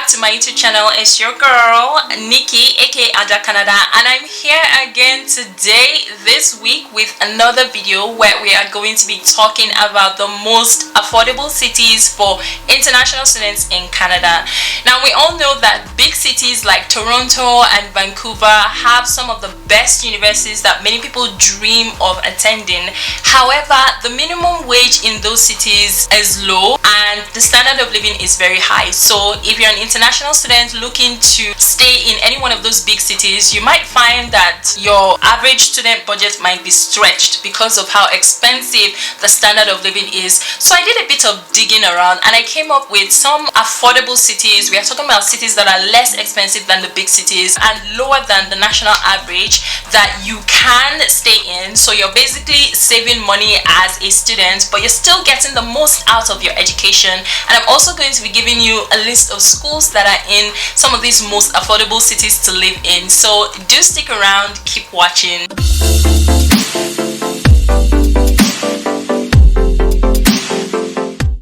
back to my YouTube channel. It's your girl Nikki aka Ada Canada, and I'm here again today this week with another video where we are going to be talking about the most affordable cities for international students in Canada. Now we all know that big cities like Toronto and Vancouver have some of the best universities that many people dream of attending. However, the minimum wage in those cities is low and the standard of living is very high. So if you're an international student looking to stay in any one of those big cities, you might find that your average student budget might be stretched because of how expensive the standard of living is. So I did a bit of digging around and I came up with some affordable cities. We are talking about cities that are less expensive than the big cities and lower than the national average that you can stay in. So you're basically saving money as a student, but you're still getting the most out of your education. And I'm also going to be giving you a list of schools that are in some of these most affordable cities to live in. So do stick around, keep watching.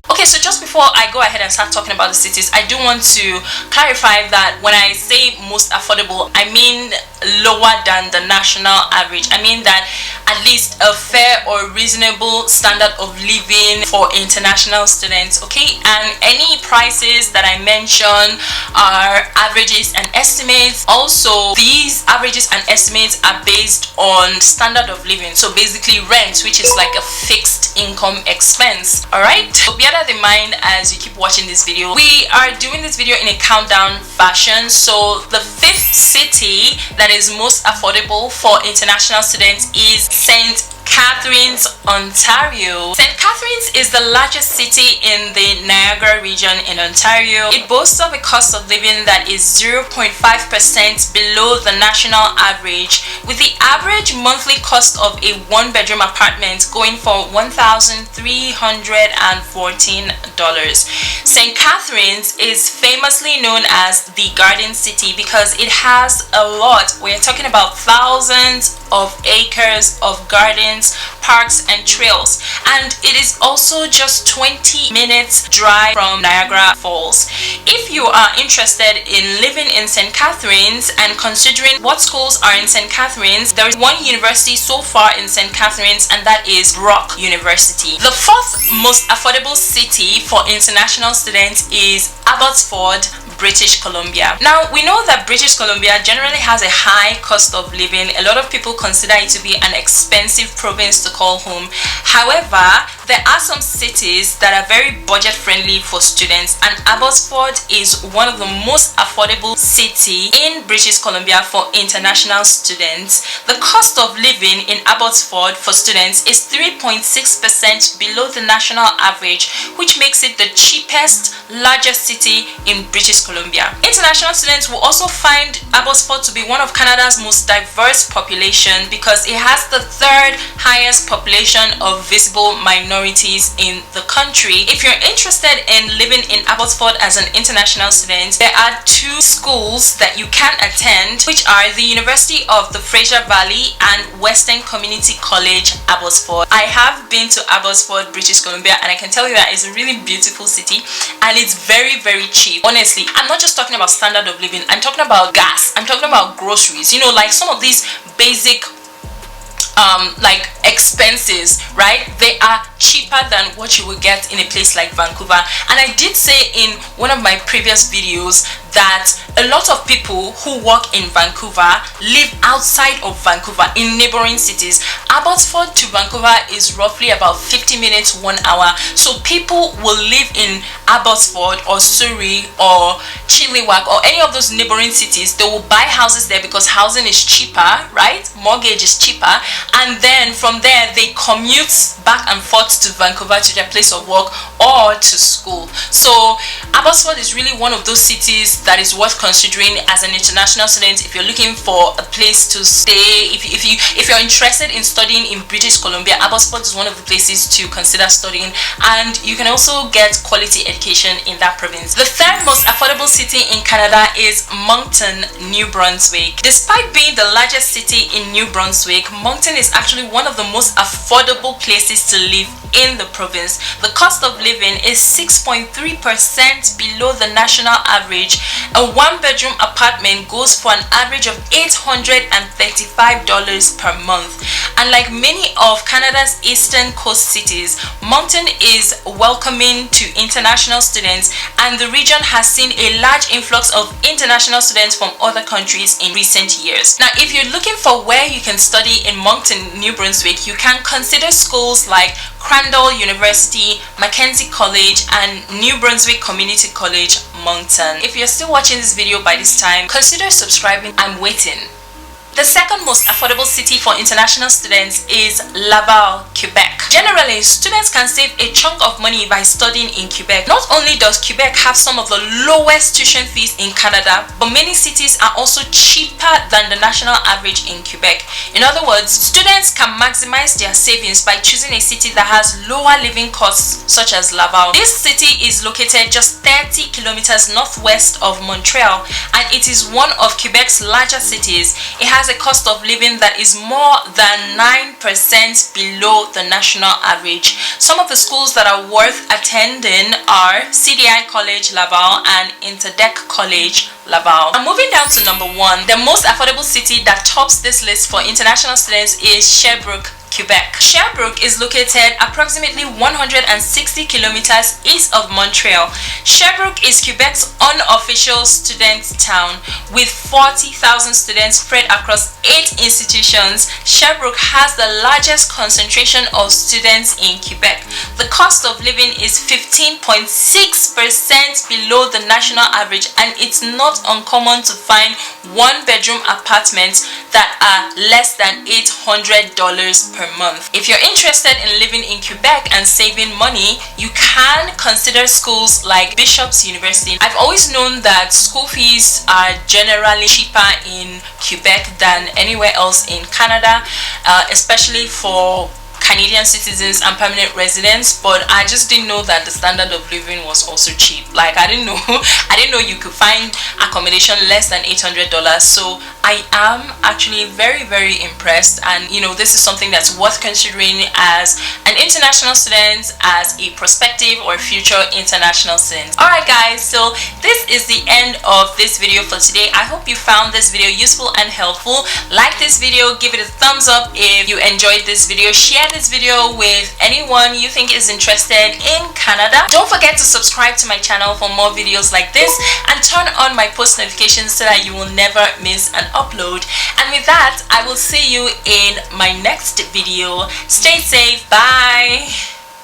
Okay, so just before I go ahead and start talking about the cities, I do want to clarify that when I say most affordable, I mean lower than the national average. I mean that at least a fair or reasonable standard of living for international students, okay? And any prices that I mention are averages and estimates. Also, these averages and estimates are based on standard of living, so basically rent, which is like a fixed income expense. All right, so bear that in mind as you keep watching this video. We are doing this video in a countdown fashion. So the fifth city that is most affordable for international students is St. Catharines, Ontario. St. Catharines is the largest city in the Niagara region in Ontario. It boasts of a cost of living that is 0.5% below the national average, with the average monthly cost of a one-bedroom apartment going for $1,314. St. Catharines is famously known as the Garden City because it has a lot. We're talking about thousands of acres of gardens, parks and trails, and it is also just 20 minutes drive from Niagara Falls. If you are interested in living in St. Catharines and considering what schools are in St. Catharines, there is one university so far in St. Catharines, and that is Brock University. The fourth most affordable city for international students is Abbotsford, British Columbia. Now we know that British Columbia generally has a high cost of living. A lot of people consider it to be an expensive province to call home. However, there are some cities that are very budget friendly for students, and Abbotsford is one of the most affordable city in British Columbia for international students. The cost of living in Abbotsford for students is 3.6% below the national average, which makes it the cheapest, largest city in British Columbia. International students will also find Abbotsford to be one of Canada's most diverse population because it has the third highest population of visible minorities in the country. If you're interested in living in Abbotsford as an international student, there are two schools that you can attend, which are the University of the Fraser Valley and Western Community College, Abbotsford. I have been to Abbotsford, British Columbia, and I can tell you that it's a really beautiful city and it's very, very cheap. Honestly, I'm not just talking about standard of living, I'm talking about gas, I'm talking about groceries, you know, like some of these basic like expenses, right? They are cheaper than what you would get in a place like Vancouver. And I did say in one of my previous videos that a lot of people who work in Vancouver live outside of Vancouver in neighboring cities. Abbotsford to Vancouver is roughly about 50 minutes, 1 hour. So people will live in Abbotsford or Surrey or Chilliwack or any of those neighboring cities. They will buy houses there because housing is cheaper, right? Mortgage is cheaper, and then from there they commute back and forth to Vancouver to their place of work or to school. So Abbotsford is really one of those cities that is worth considering as an international student if you're looking for a place to stay. If you're interested in studying in British Columbia, Abbotsford is one of the places to consider studying, and you can also get quality education in that province. The third most affordable city in Canada is Moncton, New Brunswick. Despite being the largest city in New Brunswick, Moncton is actually one of the most affordable places to live in the province. The cost of living is 6.3% below the national average, A one-bedroom apartment goes for an average of $835 per month. And like many of Canada's eastern coast cities, Moncton is welcoming to international students, and the region has seen a large influx of international students from other countries in recent years. Now, if you're looking for where you can study in Moncton, New Brunswick, you can consider schools like Crandall University, McKenzie College, and New Brunswick Community College, Moncton. If you're still watching this video by this time, consider subscribing. I'm waiting. The second most affordable city for international students is Laval, Quebec. Generally, students can save a chunk of money by studying in Quebec. Not only does Quebec have some of the lowest tuition fees in Canada, but many cities are also cheaper than the national average in Quebec. In other words, students can maximize their savings by choosing a city that has lower living costs, such as Laval. This city is located just 30 kilometers northwest of Montreal, and it is one of Quebec's larger cities. It has a cost of living that is more than 9% below the national average. Some of the schools that are worth attending are CDI College Laval and Inter-Dec College Laval. And moving down to number 1, the most affordable city that tops this list for international students is Sherbrooke, Quebec. Sherbrooke is located approximately 160 kilometers east of Montreal. Sherbrooke is Quebec's unofficial student town with 40,000 students spread across 8 institutions. Sherbrooke has the largest concentration of students in Quebec. The cost of living is 15.6% below the national average, and it's not uncommon to find one-bedroom apartments that are less than $800 per month. If you're interested in living in Quebec and saving money, you can consider schools like Bishop's University. I've always known that school fees are generally cheaper in Quebec than anywhere else in Canada, especially for Canadian citizens and permanent residents, but I just didn't know that the standard of living was also cheap. Like, I didn't know you could find accommodation less than $800. So I am actually very, very impressed, and you know, this is something that's worth considering as an international student, as a prospective or future international student. Alright guys, so this is the end of this video for today. I hope you found this video useful and helpful. Like this video, give it a thumbs up if you enjoyed this video, share this video with anyone you think is interested in Canada. Don't forget to subscribe to my channel for more videos like this, and turn on my post notifications so that you will never miss an upload. And with that, I will see you in my next video. Stay safe. Bye.